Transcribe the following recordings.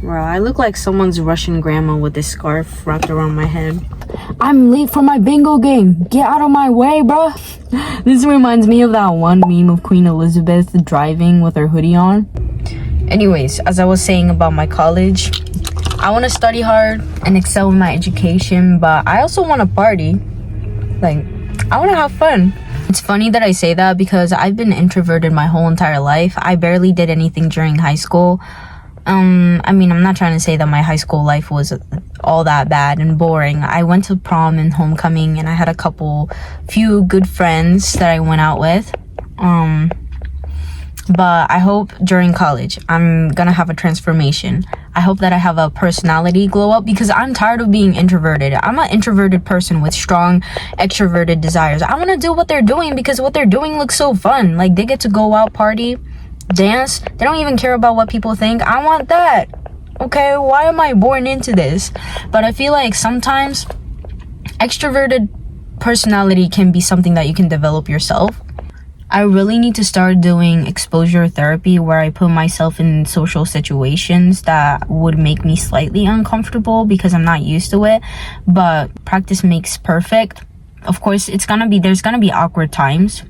Bro, I look like someone's Russian grandma with this scarf wrapped around my head. I'm late for my bingo game. Get out of my way, bro. This reminds me of that one meme of Queen Elizabeth driving with her hoodie on. Anyways, as I was saying about my college, I want to study hard and excel in my education, but I also want to party. Like, I want to have fun. It's funny that I say that because I've been introverted my whole entire life. I barely did anything during high school. I mean, I'm not trying to say that my high school life was all that bad and boring. I went to prom and homecoming, and I had few good friends that I went out with. But I hope during college, I'm gonna have a transformation. I hope that I have a personality glow up because I'm tired of being introverted. I'm an introverted person with strong extroverted desires. I want to do what they're doing because what they're doing looks so fun. Like, they get to go out, party, dance. They don't even care about what people think. I want that. Okay, why am I born into this? But I feel like sometimes extroverted personality can be something that you can develop yourself. I really need to start doing exposure therapy where I put myself in social situations that would make me slightly uncomfortable because I'm not used to it. But practice makes perfect. Of course, there's gonna be awkward times,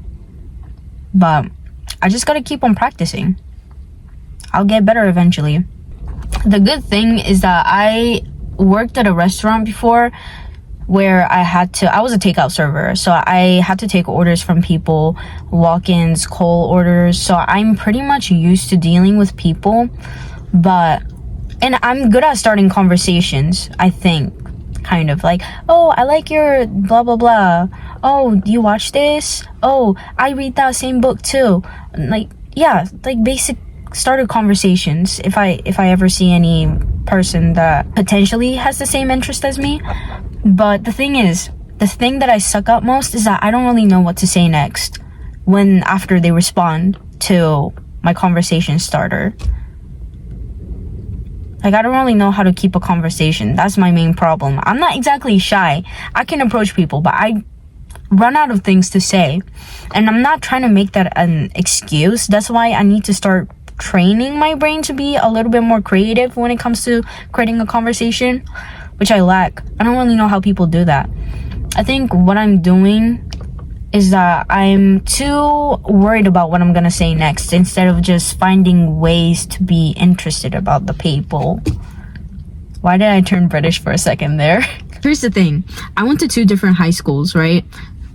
but I just gotta keep on practicing. I'll get better eventually. The good thing is that I worked at a restaurant before where I was a takeout server, so I had to take orders from people, walk-ins, call orders, so I'm pretty much used to dealing with people, and I'm good at starting conversations, I think, kind of like, oh, I like your blah blah blah, oh, do you watch this, oh, I read that same book too, like, yeah, like basic started conversations if I ever see any person that potentially has the same interest as me. But the thing that I suck at most is that I don't really know what to say next after they respond to my conversation starter. Like, I don't really know how to keep a conversation. That's my main problem. I'm not exactly shy. I can approach people, but I run out of things to say. And I'm not trying to make that an excuse. That's why I need to start training my brain to be a little bit more creative when it comes to creating a conversation, which I lack. I don't really know how people do that. I think what I'm doing is that I'm too worried about what I'm gonna say next instead of just finding ways to be interested about the people. Why did I turn British for a second there? Here's the thing. I went to 2 different high schools, right?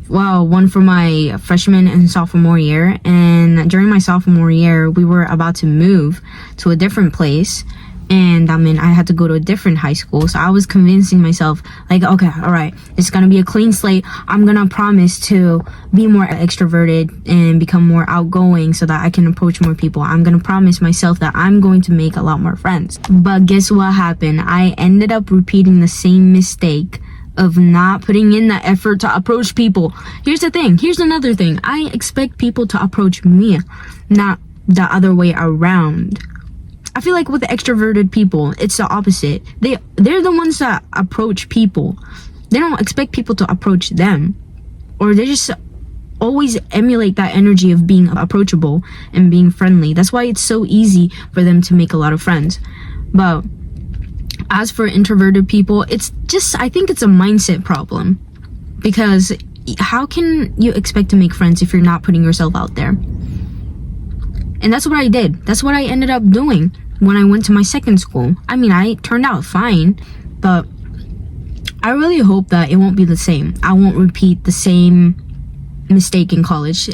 Well, one for my freshman and sophomore year, and during my sophomore year we were about to move to a different place, and I had to go to a different high school. So I was convincing myself, like, okay, all right, it's gonna be a clean slate. I'm gonna promise to be more extroverted and become more outgoing so that I can approach more people. I'm gonna promise myself that I'm going to make a lot more friends. But guess what happened? I ended up repeating the same mistake of not putting in the effort to approach people. Here's the thing. Here's another thing. I expect people to approach me, not the other way around. I feel like with the extroverted people, it's the opposite. They're the ones that approach people. They don't expect people to approach them. Or they just always emulate that energy of being approachable and being friendly. That's why it's so easy for them to make a lot of friends. But as for introverted people, it's just, I think it's a mindset problem. Because how can you expect to make friends if you're not putting yourself out there? And that's what I did. That's what I ended up doing when I went to my second school. I mean, I turned out fine, but I really hope that it won't be the same. I won't repeat the same mistake in college.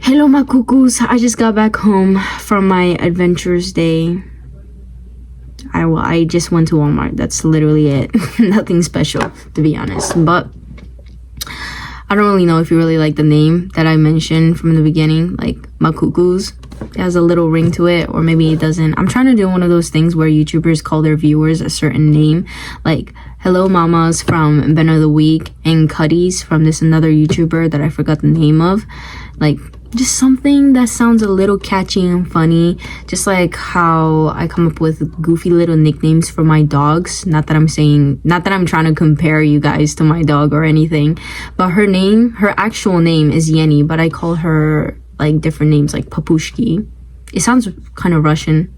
Hello, my cuckoos. I just got back home from my adventures day. I just went to Walmart. That's literally it. Nothing special, to be honest. But I don't really know if you really like the name that I mentioned from the beginning, like my cuckoos. It has a little ring to it, or maybe it doesn't. I'm trying to do one of those things where YouTubers call their viewers a certain name, like Hello Mamas from Ben of the Week and Cuddies from this another YouTuber that I forgot the name of. Like, just something that sounds a little catchy and funny, just like how I come up with goofy little nicknames for my dogs. Not that I'm trying to compare you guys to my dog or anything, but her actual name is Yenny, but I call her like different names like Papushki. It sounds kind of Russian.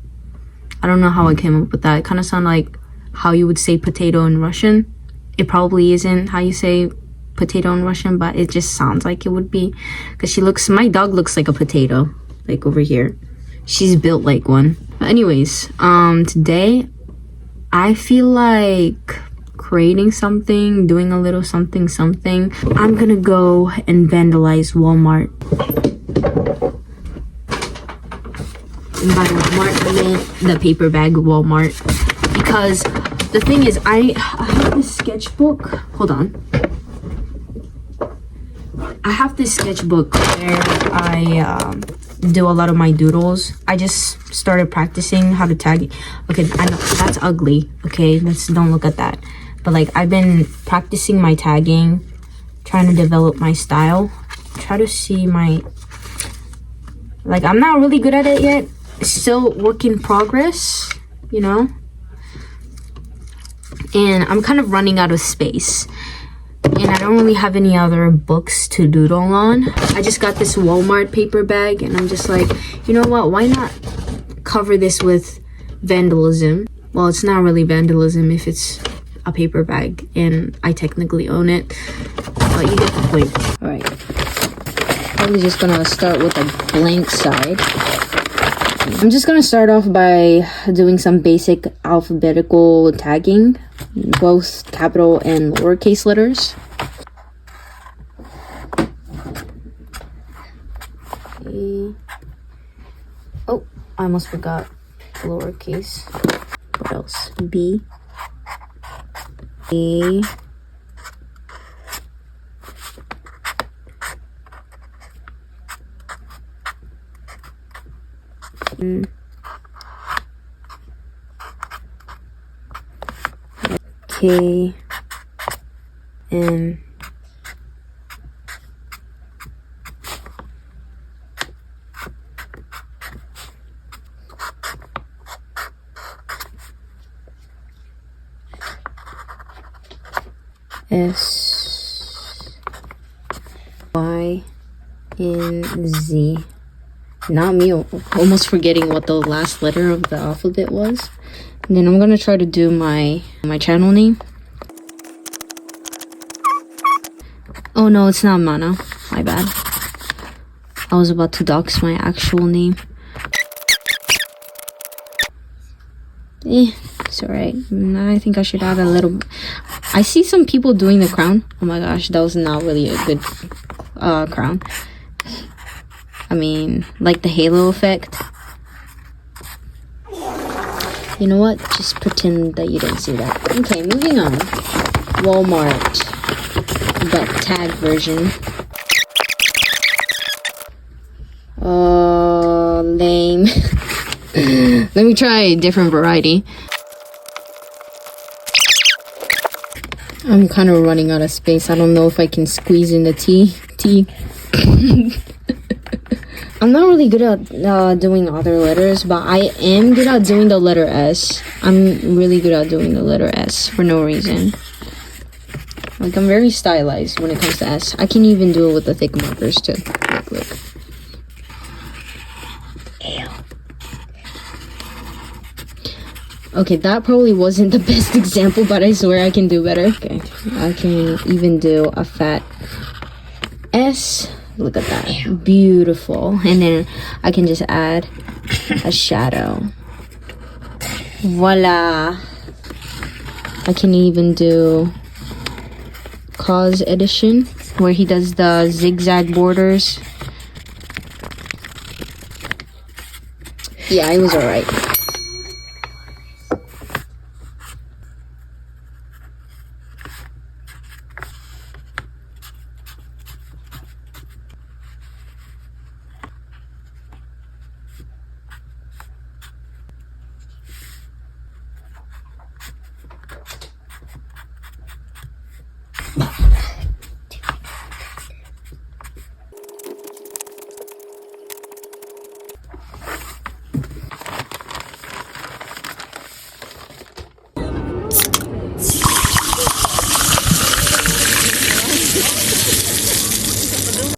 I don't know how I came up with that. It kind of sounds like how you would say potato in Russian. It probably isn't how you say potato in Russian, but it just sounds like it would be, because my dog looks like a potato, like over here. She's built like one. But anyways, today I feel like creating something, doing a little something. I'm gonna go and vandalize Walmart. And by Walmart, I meant the paper bag Walmart, because the thing is, I have this sketchbook. Hold on. I have this sketchbook where I do a lot of my doodles. I just started practicing how to tag. Okay, I know that's ugly. Okay, don't look at that. But like, I've been practicing my tagging, trying to develop my style. Try to see my, like, I'm not really good at it yet. Still work in progress, you know. And I'm kind of running out of space. And I don't really have any other books to doodle on. I just got this Walmart paper bag, and I'm just like, you know what? Why not cover this with vandalism? Well, it's not really vandalism if it's a paper bag, and I technically own it. But you get the point. All right. Probably just gonna start with a blank side. I'm just gonna start off by doing some basic alphabetical tagging, both capital and lowercase letters. Okay. Oh, I almost forgot lowercase. What else? B, A, K, M, S, Y, and Z. Not me almost forgetting what the last letter of the alphabet was. And then I'm gonna try to do my channel name. Oh no, it's not Mana. My bad. I was about to dox my actual name. It's alright. I think I should add a little. I see some people doing the crown. Oh my gosh, that was not really a good crown. I mean, like the halo effect. You know what? Just pretend that you didn't see that. Okay, moving on. Walmart. But tag version. Oh, lame. Let me try a different variety. I'm kind of running out of space. I don't know if I can squeeze in the T. I'm not really good at doing other letters, but I am good at doing the letter S. I'm really good at doing the letter S for no reason. Like, I'm very stylized when it comes to S. I can even do it with the thick markers too. Look. Okay, that probably wasn't the best example, but I swear I can do better. Okay, I can even do a fat S. Look at that. Beautiful. And then I can just add a shadow. Voila. I can even do Cause Edition, where he does the zigzag borders. Yeah, it was alright.